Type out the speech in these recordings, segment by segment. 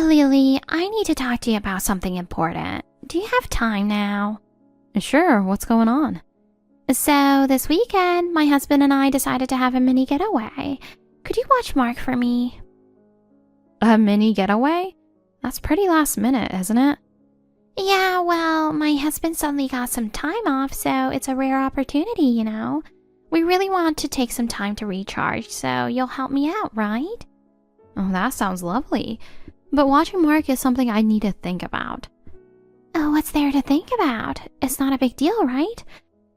Lily, I need to talk to you about something important. Do you have time now? Sure, what's going on? So, this weekend, my husband and I decided to have a mini getaway. Could you watch Mark for me? A mini getaway? That's pretty last minute, isn't it? Yeah, well, my husband suddenly got some time off, so it's a rare opportunity, you know? We really want to take some time to recharge, so you'll help me out, right? Oh, that sounds lovely. But watching Mark is something I need to think about. Oh, what's there to think about? It's not a big deal, right?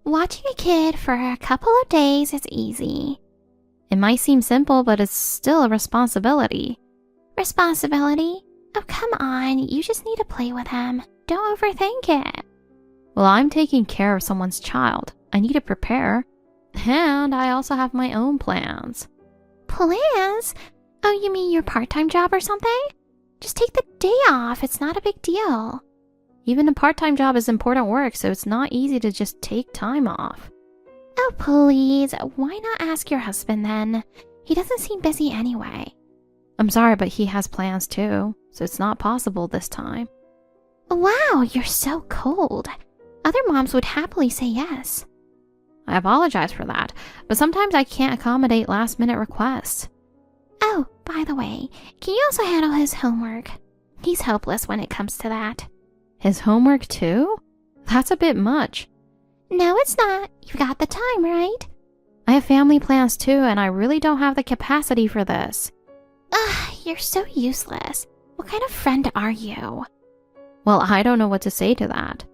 Watching a kid for a couple of days is easy. It might seem simple, but it's still a responsibility. Responsibility? Oh, come on, you just need to play with him. Don't overthink it. Well, I'm taking care of someone's child. I need to prepare. And I also have my own plans. Plans? Oh, you mean your part-time job or something? Just take the day off, it's not a big deal. Even a part-time job is important work, so it's not easy to just take time off. Oh, please, why not ask your husband then? He doesn't seem busy anyway. I'm sorry, but he has plans too, so it's not possible this time. Wow, you're so cold. Other moms would happily say yes. I apologize for that, but sometimes I can't accommodate last-minute requests. Oh, by the way, can you also handle his homework? He's hopeless when it comes to that. His homework too? That's a bit much. No, it's not. You've got the time, right? I have family plans too, and I really don't have the capacity for this. Ugh, you're so useless. What kind of friend are you? Well, I don't know what to say to that.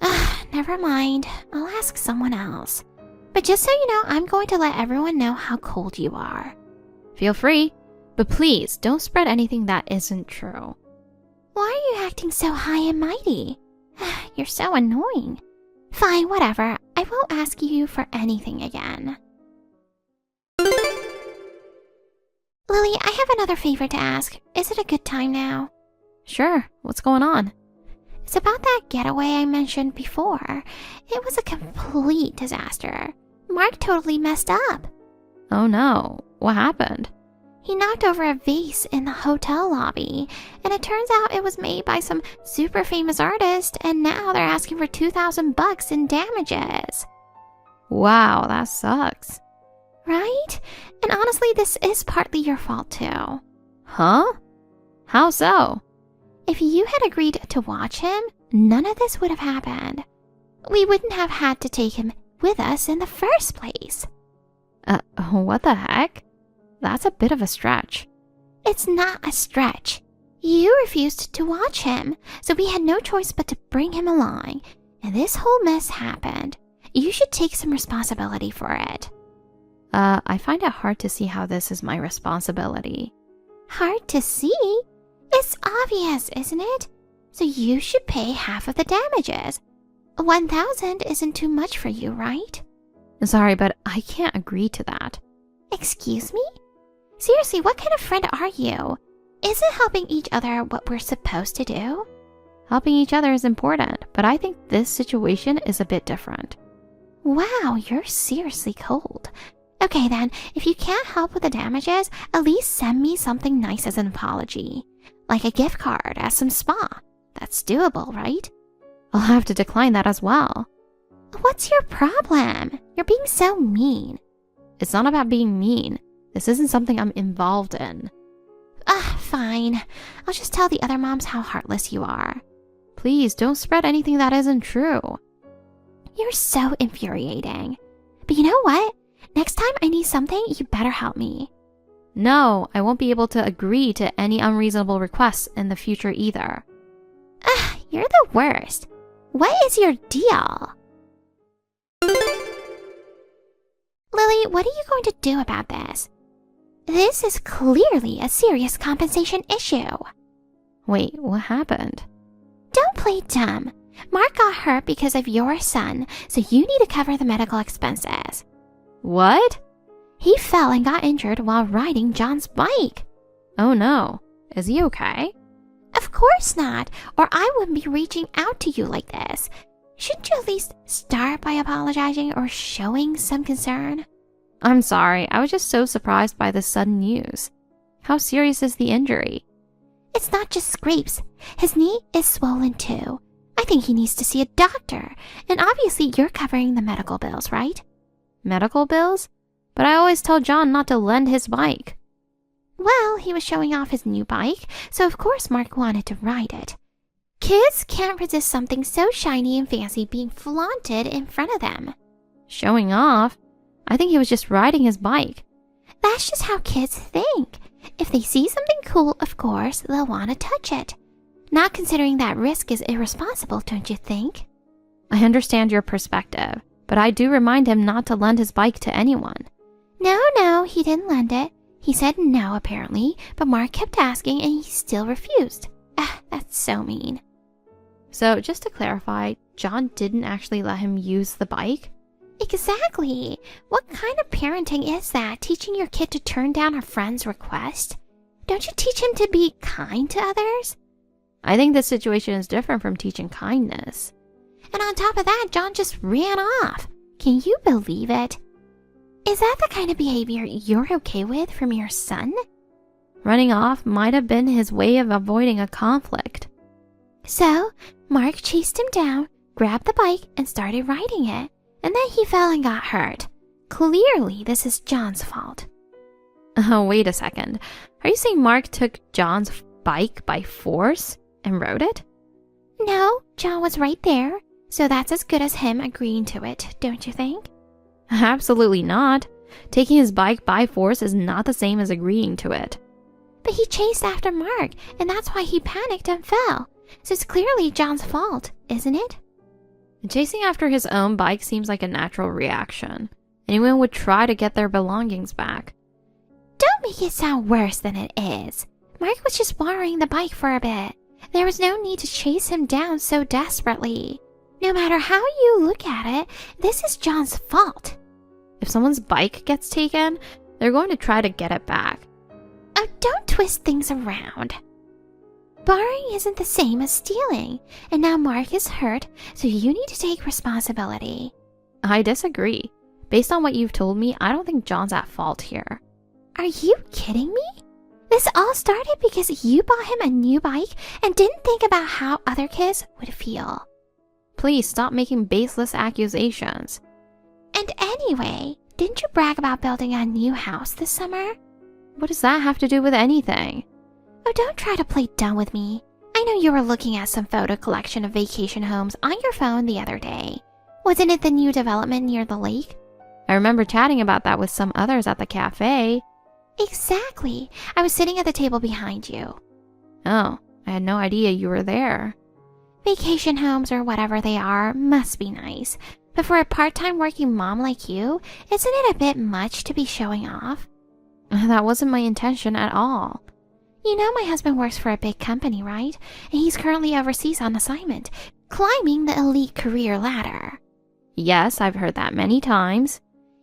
Ugh, never mind. I'll ask someone else. But just so you know, I'm going to let everyone know how cold you are. Feel free, but please don't spread anything that isn't true. Why are you acting so high and mighty? You're so annoying. Fine, whatever. I won't ask you for anything again. Lily, I have another favor to ask. Is it a good time now? Sure, what's going on? It's about that getaway I mentioned before. It was a complete disaster. Mark totally messed up. Oh no, what happened? He knocked over a vase in the hotel lobby, and it turns out it was made by some super famous artist, and now they're asking for $2,000 in damages. Wow, that sucks. Right? And honestly, this is partly your fault too. Huh? How so? If you had agreed to watch him, none of this would have happened. We wouldn't have had to take him with us in the first place. What the heck? That's a bit of a stretch. It's not a stretch. You refused to watch him, so we had no choice but to bring him along. And this whole mess happened. You should take some responsibility for it. I find it hard to see how this is my responsibility. Hard to see? It's obvious, isn't it? So you should pay half of the damages. $1,000 isn't too much for you, right? Sorry, but I can't agree to that. Excuse me? Seriously, what kind of friend are you? Isn't helping each other what we're supposed to do? Helping each other is important, but I think this situation is a bit different. Wow, you're seriously cold. Okay then, if you can't help with the damages, at least send me something nice as an apology. Like a gift card at some spa. That's doable, right? I'll have to decline that as well. What's your problem? You're being so mean. It's not about being mean. This isn't something I'm involved in. Fine. I'll just tell the other moms how heartless you are. Please, don't spread anything that isn't true. You're so infuriating. But you know what? Next time I need something, you better help me. No, I won't be able to agree to any unreasonable requests in the future either. You're the worst. What is your deal? Lily, what are you going to do about this? This is clearly a serious compensation issue. Wait, what happened? Don't play dumb. Mark got hurt because of your son, so you need to cover the medical expenses. What? He fell and got injured while riding John's bike. Oh no. Is he okay? Of course not, or I wouldn't be reaching out to you like this. Shouldn't you at least start by apologizing or showing some concern? I'm sorry, I was just so surprised by the sudden news. How serious is the injury? It's not just scrapes. His knee is swollen too. I think he needs to see a doctor. And obviously you're covering the medical bills, right? Medical bills? But I always tell John not to lend his bike. Well, he was showing off his new bike, so of course Mark wanted to ride it. Kids can't resist something so shiny and fancy being flaunted in front of them. Showing off? I think he was just riding his bike. That's just how kids think. If they see something cool, of course, they'll want to touch it. Not considering that risk is irresponsible, don't you think? I understand your perspective, but I do remind him not to lend his bike to anyone. No, he didn't lend it. He said no, apparently, but Mark kept asking and he still refused. That's so mean. So, just to clarify, John didn't actually let him use the bike? Exactly. What kind of parenting is that, teaching your kid to turn down a friend's request? Don't you teach him to be kind to others? I think this situation is different from teaching kindness. And on top of that, John just ran off. Can you believe it? Is that the kind of behavior you're okay with from your son? Running off might have been his way of avoiding a conflict. So, Mark chased him down, grabbed the bike, and started riding it. And then he fell and got hurt. Clearly, this is John's fault. Oh, wait a second. Are you saying Mark took John's bike by force and rode it? No, John was right there. So that's as good as him agreeing to it, don't you think? Absolutely not. Taking his bike by force is not the same as agreeing to it. But he chased after Mark, and that's why he panicked and fell. So it's clearly John's fault, isn't it? Chasing after his own bike seems like a natural reaction. Anyone would try to get their belongings back. Don't make it sound worse than it is. Mark was just borrowing the bike for a bit. There was no need to chase him down so desperately. No matter how you look at it, this is John's fault. If someone's bike gets taken, they're going to try to get it back. Oh, don't twist things around. Borrowing isn't the same as stealing, and now Mark is hurt, so you need to take responsibility. I disagree. Based on what you've told me, I don't think John's at fault here. Are you kidding me? This all started because you bought him a new bike and didn't think about how other kids would feel. Please stop making baseless accusations. And anyway, didn't you brag about building a new house this summer? What does that have to do with anything? Oh, don't try to play dumb with me. I know you were looking at some photo collection of vacation homes on your phone the other day. Wasn't it the new development near the lake? I remember chatting about that with some others at the cafe. Exactly. I was sitting at the table behind you. Oh, I had no idea you were there. Vacation homes or whatever they are must be nice. But for a part-time working mom like you, isn't it a bit much to be showing off? That wasn't my intention at all. You know my husband works for a big company, right? And he's currently overseas on assignment, climbing the elite career ladder. Yes, I've heard that many times.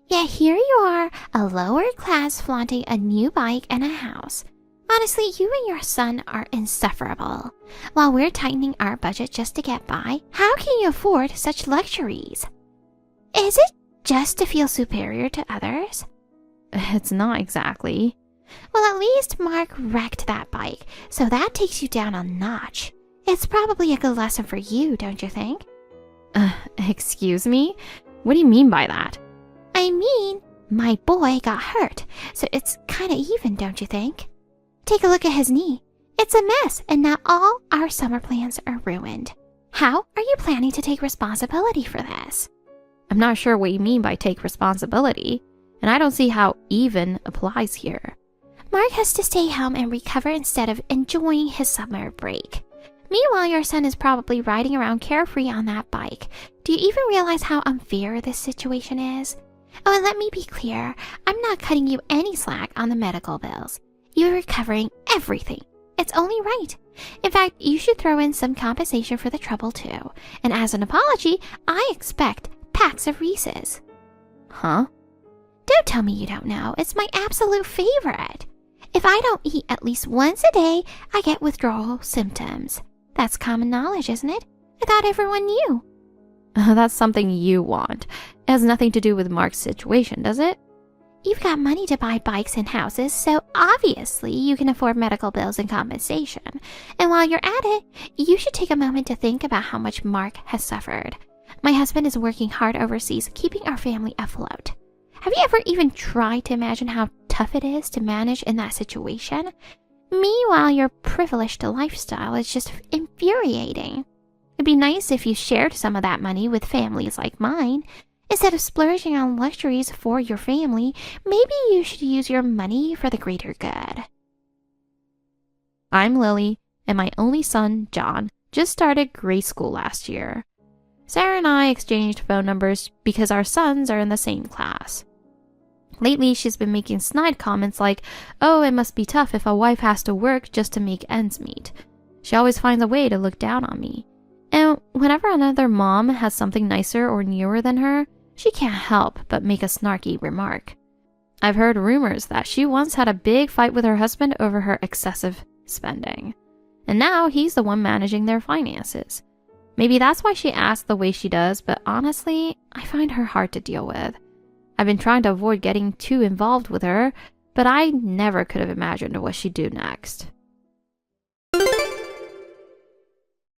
Yet here you are, a lower class flaunting a new bike and a house. Honestly, you and your son are insufferable. While we're tightening our budget just to get by, how can you afford such luxuries? Is it just to feel superior to others? It's not exactly. Well, at least Mark wrecked that bike, so that takes you down a notch. It's probably a good lesson for you, don't you think? Excuse me? What do you mean by that? I mean, my boy got hurt, so it's kinda even, don't you think? Take a look at his knee. It's a mess, and now all our summer plans are ruined. How are you planning to take responsibility for this? I'm not sure what you mean by take responsibility, and I don't see how even applies here. Mark has to stay home and recover instead of enjoying his summer break. Meanwhile, your son is probably riding around carefree on that bike. Do you even realize how unfair this situation is? Oh, and let me be clear, I'm not cutting you any slack on the medical bills. You're recovering everything. It's only right. In fact, you should throw in some compensation for the trouble too. And as an apology, I expect packs of Reese's. Huh? Don't tell me you don't know. It's my absolute favorite. If I don't eat at least once a day, I get withdrawal symptoms. That's common knowledge, isn't it? I thought everyone knew. That's something you want. It has nothing to do with Mark's situation, does it? You've got money to buy bikes and houses, so obviously you can afford medical bills and compensation. And while you're at it, you should take a moment to think about how much Mark has suffered. My husband is working hard overseas, keeping our family afloat. Have you ever even tried to imagine how tough it is to manage in that situation? Meanwhile, your privileged lifestyle is just infuriating. It'd be nice if you shared some of that money with families like mine. Instead of splurging on luxuries for your family, maybe you should use your money for the greater good. I'm Lily, and my only son, John, just started grade school last year. Sarah and I exchanged phone numbers because our sons are in the same class. Lately, she's been making snide comments like, "Oh, it must be tough if a wife has to work just to make ends meet." She always finds a way to look down on me. And whenever another mom has something nicer or newer than her, she can't help but make a snarky remark. I've heard rumors that she once had a big fight with her husband over her excessive spending. And now he's the one managing their finances. Maybe that's why she acts the way she does, but honestly, I find her hard to deal with. I've been trying to avoid getting too involved with her, but I never could have imagined what she'd do next.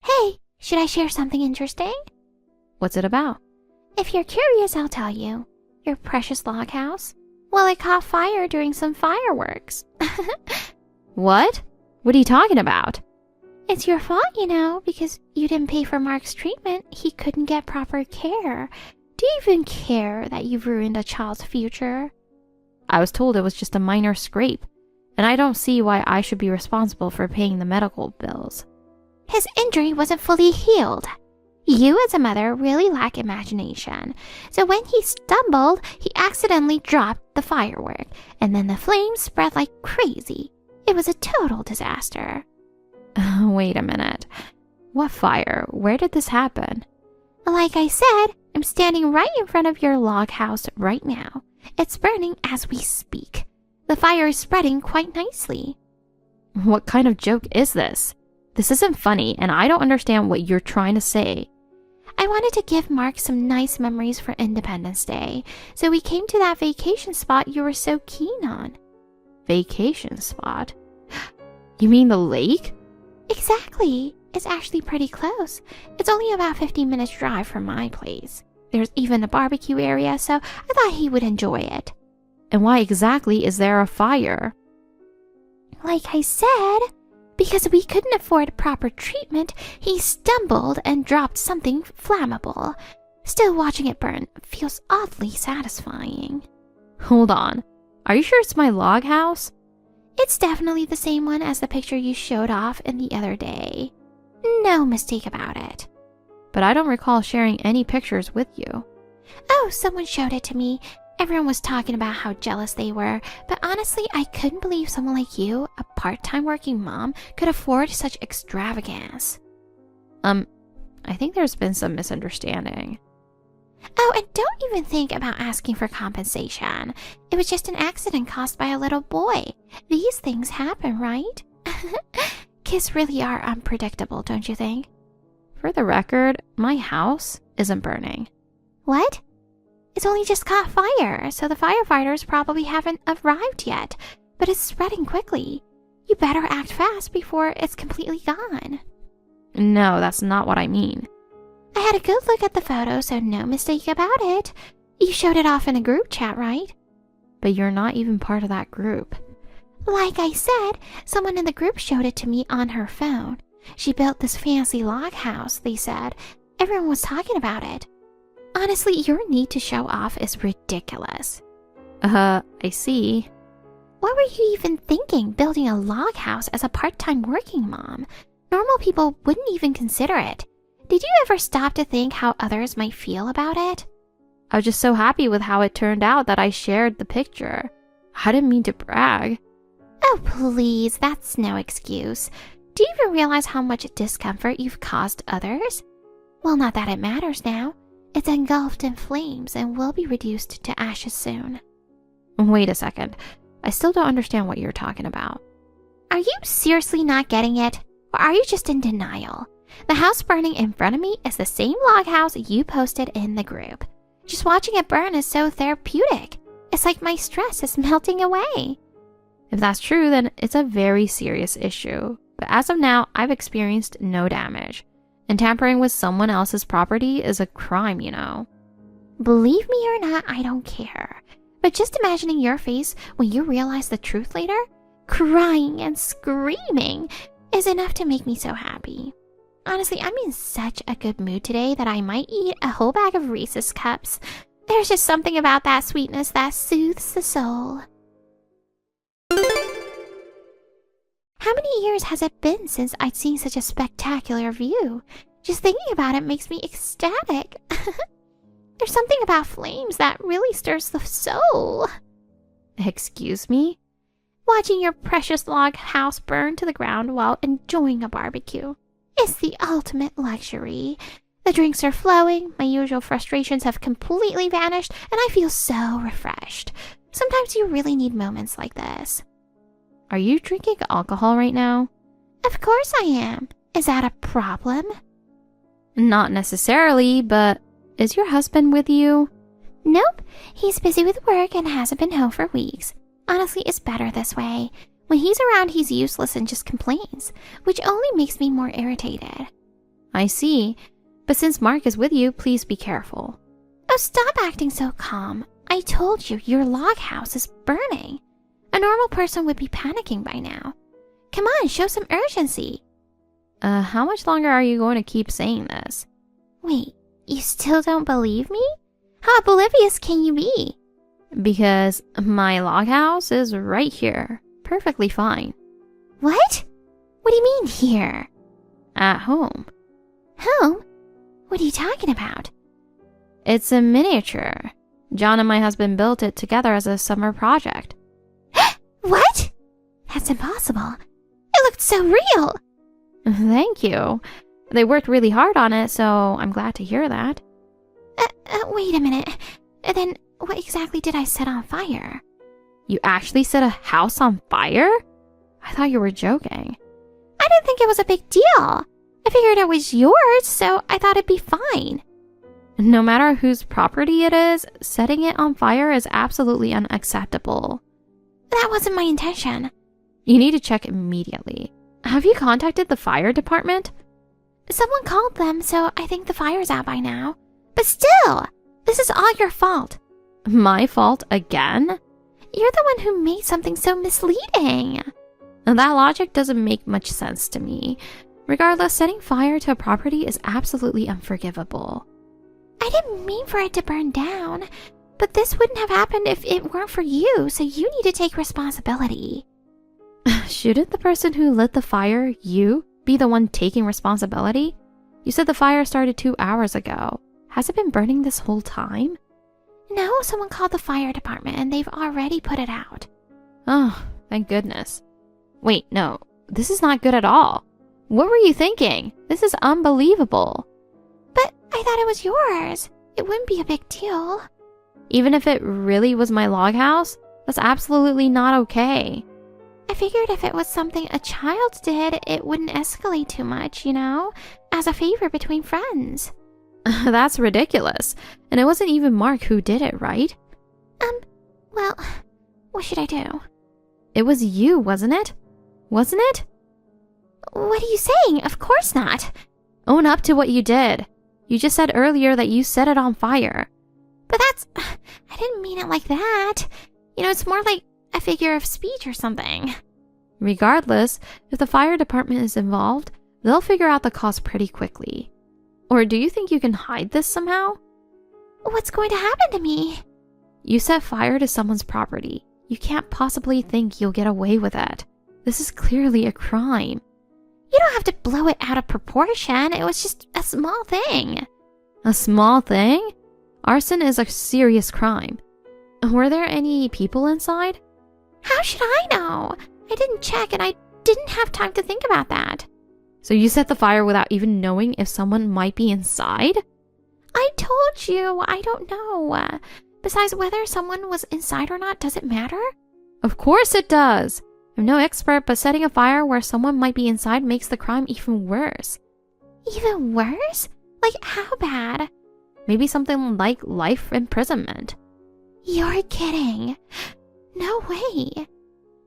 Hey, should I share something interesting? What's it about? If you're curious, I'll tell you. Your precious log house? Well, it caught fire during some fireworks. What? What are you talking about? It's your fault, because you didn't pay for Mark's treatment. He couldn't get proper care. Do you even care that you've ruined a child's future? I was told it was just a minor scrape, and I don't see why I should be responsible for paying the medical bills. His injury wasn't fully healed. You as a mother really lack imagination. So when he stumbled, he accidentally dropped the firework, and then the flames spread like crazy. It was a total disaster. Wait a minute. What fire? Where did this happen? Like I said, I'm standing right in front of your log house right now. It's burning as we speak. The fire is spreading quite nicely. What kind of joke is this? This isn't funny, and I don't understand what you're trying to say. I wanted to give Mark some nice memories for Independence Day, so we came to that vacation spot you were so keen on. Vacation spot? You mean the lake? Exactly. It's actually pretty close. It's only about 15 minutes drive from my place. There's even a barbecue area, so I thought he would enjoy it. And why exactly is there a fire? Like I said, because we couldn't afford proper treatment, he stumbled and dropped something flammable. Still, watching it burn feels oddly satisfying. Hold on. Are you sure it's my log house? It's definitely the same one as the picture you showed off in the other day. No mistake about it. But I don't recall sharing any pictures with you. Oh, someone showed it to me. Everyone was talking about how jealous they were, but honestly, I couldn't believe someone like you, a part-time working mom, could afford such extravagance. I think there's been some misunderstanding. Oh, and don't even think about asking for compensation. It was just an accident caused by a little boy. These things happen, right? Kids really are unpredictable, don't you think? For the record, my house isn't burning. What? It's only just caught fire, so the firefighters probably haven't arrived yet, but it's spreading quickly. You better act fast before it's completely gone. No, that's not what I mean. I had a good look at the photo, so no mistake about it. You showed it off in a group chat, right? But you're not even part of that group. Like I said, someone in the group showed it to me on her phone. She built this fancy log house, they said. Everyone was talking about it. Honestly, your need to show off is ridiculous. I see. What were you even thinking, building a log house as a part-time working mom? Normal people wouldn't even consider it. Did you ever stop to think how others might feel about it? I was just so happy with how it turned out that I shared the picture. I didn't mean to brag. Oh, please, that's no excuse. Do you even realize how much discomfort you've caused others? Well, not that it matters now. It's engulfed in flames and will be reduced to ashes soon. Wait a second. I still don't understand what you're talking about. Are you seriously not getting it? Or are you just in denial? The house burning in front of me is the same log house you posted in the group. Just watching it burn is so therapeutic. It's like my stress is melting away. If that's true, then it's a very serious issue. But as of now, I've experienced no damage. And tampering with someone else's property is a crime, you know. Believe me or not, I don't care. But just imagining your face when you realize the truth later, crying and screaming, is enough to make me so happy. Honestly, I'm in such a good mood today that I might eat a whole bag of Reese's Cups. There's just something about that sweetness that soothes the soul. How many years has it been since I'd seen such a spectacular view? Just thinking about it makes me ecstatic. There's something about flames that really stirs the soul. Excuse me? Watching your precious log house burn to the ground while enjoying a barbecue. It's the ultimate luxury. The drinks are flowing, my usual frustrations have completely vanished, and I feel so refreshed. Sometimes you really need moments like this. Are you drinking alcohol right now? Of course I am. Is that a problem? Not necessarily, but is your husband with you? Nope. He's busy with work and hasn't been home for weeks. Honestly, it's better this way. When he's around, he's useless and just complains, which only makes me more irritated. I see. But since Mark is with you, please be careful. Oh, stop acting so calm. I told you, your log house is burning. A normal person would be panicking by now. Come on, show some urgency. How much longer are you going to keep saying this? Wait, you still don't believe me? How oblivious can you be? Because my log house is right here. Perfectly fine. What? What do you mean here? At home. Home? What are you talking about? It's a miniature. John and my husband built it together as a summer project. What? That's impossible. It looked so real. Thank you. They worked really hard on it, so I'm glad to hear that. Wait a minute. Then what exactly did I set on fire? You actually set a house on fire? I thought you were joking. I didn't think it was a big deal. I figured it was yours, so I thought it'd be fine. No matter whose property it is, setting it on fire is absolutely unacceptable. That wasn't my intention. You need to check immediately. Have you contacted the fire department? Someone called them, so I think the fire's out by now. But still, this is all your fault. My fault again? You're the one who made something so misleading. And that logic doesn't make much sense to me. Regardless, setting fire to a property is absolutely unforgivable. I didn't mean for it to burn down, but this wouldn't have happened if it weren't for you, so you need to take responsibility. Shouldn't the person who lit the fire, you, be the one taking responsibility? You said the fire started 2 hours ago. Has it been burning this whole time? No, someone called the fire department and they've already put it out. Oh, thank goodness. Wait, no, this is not good at all. What were you thinking? This is unbelievable. But I thought it was yours. It wouldn't be a big deal. Even if it really was my log house, that's absolutely not okay. I figured if it was something a child did, it wouldn't escalate too much, you know? As a favor between friends. That's ridiculous. And it wasn't even Mark who did it, right? Well, what should I do? It was you, wasn't it? Wasn't it? What are you saying? Of course not. Own up to what you did. You just said earlier that you set it on fire. But I didn't mean it like that. You know, it's more like a figure of speech or something. Regardless, if the fire department is involved, they'll figure out the cause pretty quickly. Or do you think you can hide this somehow? What's going to happen to me? You set fire to someone's property. You can't possibly think you'll get away with it. This is clearly a crime. You don't have to blow it out of proportion. It was just a small thing. A small thing? Arson is a serious crime. Were there any people inside? How should I know? I didn't check and I didn't have time to think about that. So you set the fire without even knowing if someone might be inside? I told you, I don't know. Besides, whether someone was inside or not, does it matter? Of course it does. I'm no expert, but setting a fire where someone might be inside makes the crime even worse. Even worse? Like how bad? Maybe something like life imprisonment. You're kidding. No way.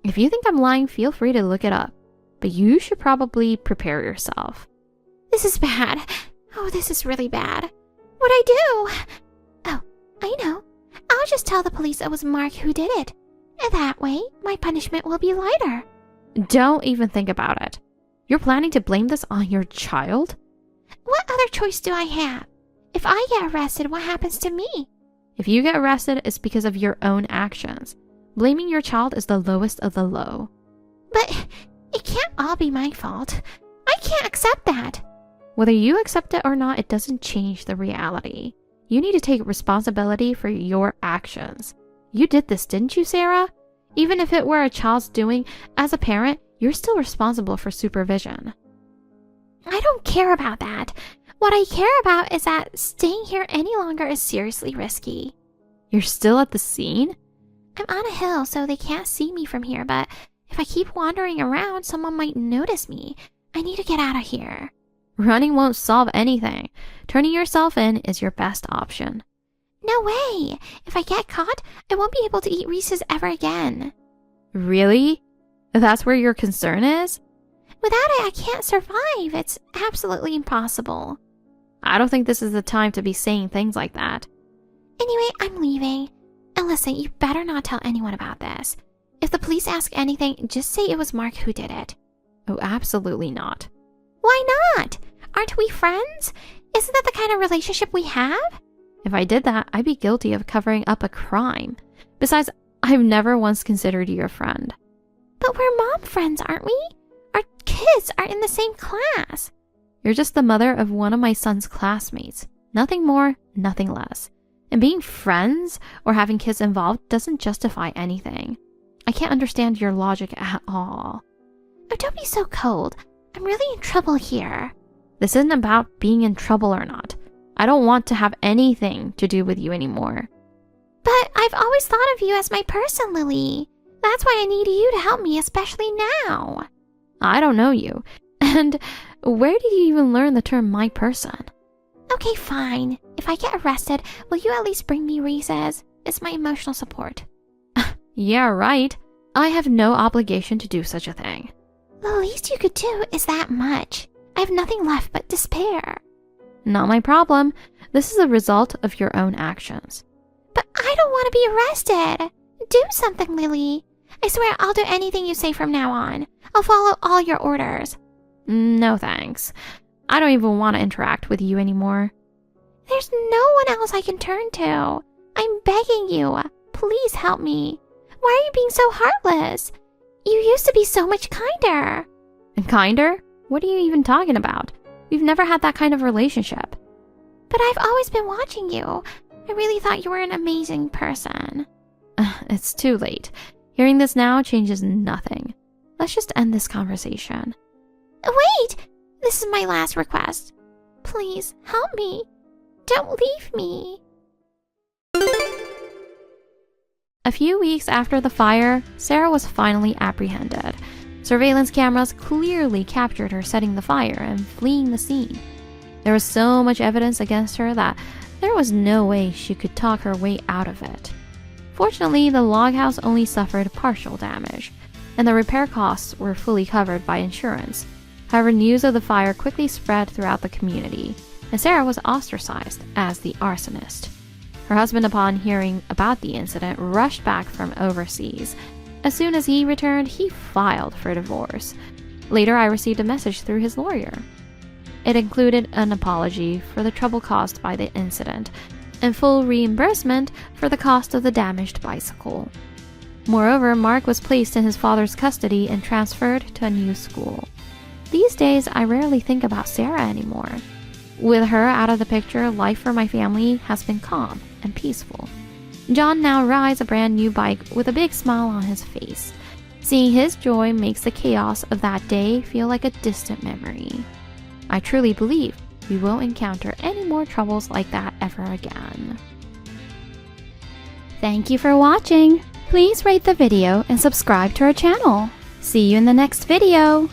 If you think I'm lying, feel free to look it up. But you should probably prepare yourself. This is bad. Oh, this is really bad. What'd I do? Oh, I know. I'll just tell the police it was Mark who did it. And that way, my punishment will be lighter. Don't even think about it. You're planning to blame this on your child? What other choice do I have? If I get arrested, what happens to me? If you get arrested, it's because of your own actions. Blaming your child is the lowest of the low. But it can't all be my fault. I can't accept that. Whether you accept it or not, it doesn't change the reality. You need to take responsibility for your actions. You did this, didn't you, Sarah? Even if it were a child's doing, as a parent, you're still responsible for supervision. I don't care about that. What I care about is that staying here any longer is seriously risky. You're still at the scene? I'm on a hill, so they can't see me from here, but if I keep wandering around, someone might notice me. I need to get out of here. Running won't solve anything. Turning yourself in is your best option. No way! If I get caught, I won't be able to eat Reese's ever again. Really? That's where your concern is? Without it, I can't survive. It's absolutely impossible. I don't think this is the time to be saying things like that. Anyway, I'm leaving. And listen, you better not tell anyone about this. If the police ask anything, just say it was Mark who did it. Oh, absolutely not. Why not? Aren't we friends? Isn't that the kind of relationship we have? If I did that, I'd be guilty of covering up a crime. Besides, I've never once considered you a friend. But we're mom friends, aren't we? Our kids are in the same class. You're just the mother of one of my son's classmates. Nothing more, nothing less. And being friends or having kids involved doesn't justify anything. I can't understand your logic at all. Oh, don't be so cold. I'm really in trouble here. This isn't about being in trouble or not. I don't want to have anything to do with you anymore. But I've always thought of you as my person, Lily. That's why I need you to help me, especially now. I don't know you. And where did you even learn the term my person? Okay, fine. If I get arrested, will you at least bring me Reese's? It's my emotional support. Yeah, right. I have no obligation to do such a thing. The least you could do is that much. I have nothing left but despair. Not my problem. This is a result of your own actions. But I don't want to be arrested. Do something, Lily. I swear I'll do anything you say from now on. I'll follow all your orders. No thanks. I don't even want to interact with you anymore. There's no one else I can turn to. I'm begging you. Please help me. Why are you being so heartless? You used to be so much kinder. And kinder? What are you even talking about? We've never had that kind of relationship. But I've always been watching you. I really thought you were an amazing person. It's too late. Hearing this now changes nothing. Let's just end this conversation. Wait! This is my last request. Please, help me. Don't leave me. A few weeks after the fire, Sarah was finally apprehended. Surveillance cameras clearly captured her setting the fire and fleeing the scene. There was so much evidence against her that there was no way she could talk her way out of it. Fortunately, the log house only suffered partial damage, and the repair costs were fully covered by insurance. However, news of the fire quickly spread throughout the community, and Sarah was ostracized as the arsonist. Her husband, upon hearing about the incident, rushed back from overseas. As soon as he returned, he filed for divorce. Later, I received a message through his lawyer. It included an apology for the trouble caused by the incident and full reimbursement for the cost of the damaged bicycle. Moreover, Mark was placed in his father's custody and transferred to a new school. These days, I rarely think about Sarah anymore. With her out of the picture, life for my family has been calm and peaceful. John now rides a brand new bike with a big smile on his face. Seeing his joy makes the chaos of that day feel like a distant memory. I truly believe we won't encounter any more troubles like that ever again. Thank you for watching. Please rate the video and subscribe to our channel. See you in the next video.